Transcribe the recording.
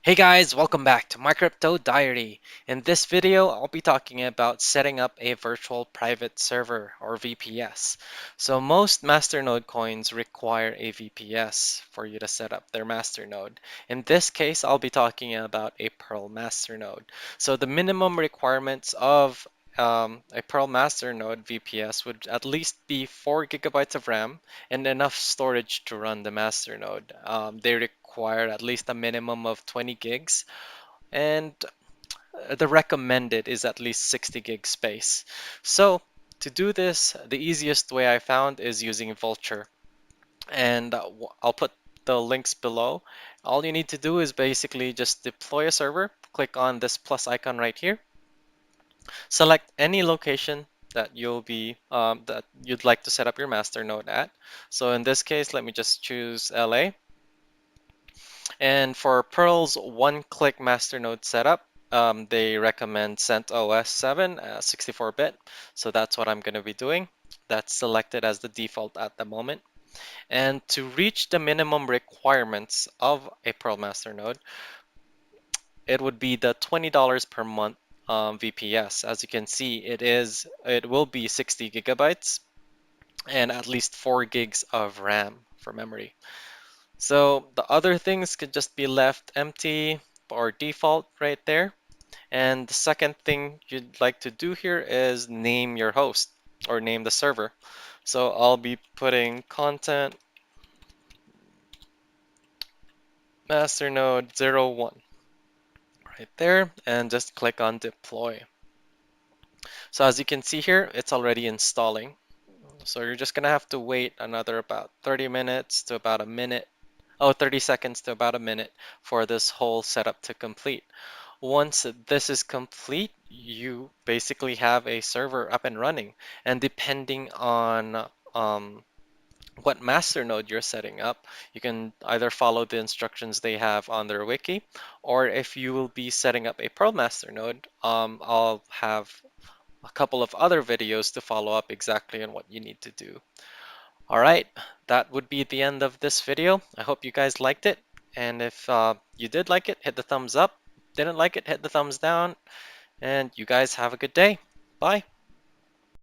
Hey guys, welcome back to My Crypto Diary. In this video, I'll be talking about setting up a virtual private server or VPS. So most masternode coins require a VPS for you to set up their masternode. In this case, I'll be talking about a Pirl Masternode. So the minimum requirements of a Pirl Masternode VPS would at least be 4 gigabytes of RAM and enough storage to run the masternode. They require at least a minimum of 20 gigs, and the recommended is at least 60 gig space. So to do this, the easiest way I found is using Vultr, and I'll put the links below. All you need to do is basically just deploy a server, click on this plus icon right here, select any location that that you'd like to set up your master node at. So in this case, let me just choose LA. And for Perl's one-click master node setup, they recommend CentOS 7, 64-bit. So that's what I'm going to be doing. That's selected as the default at the moment. And to reach the minimum requirements of a Perl master node, it would be the $20 per month VPS. As you can see, it will be 60 gigabytes and at least 4 gigs of RAM for memory. So the other things could just be left empty or default right there. And the second thing you'd like to do here is name your host or name the server. So I'll be putting content masternode 01 right there and just click on deploy. So as you can see here, it's already installing. So you're just gonna have to wait another about 30 minutes to about a minute. 30 seconds to about a minute for this whole setup to complete. Once this is complete, you basically have a server up and running. And depending on what masternode you're setting up, you can either follow the instructions they have on their wiki, or if you will be setting up a Perl masternode, I'll have a couple of other videos to follow up exactly on what you need to do. All right, that would be the end of this video. I hope you guys liked it. And if you did like it, hit the thumbs up. Didn't like it, hit the thumbs down. And you guys have a good day. Bye.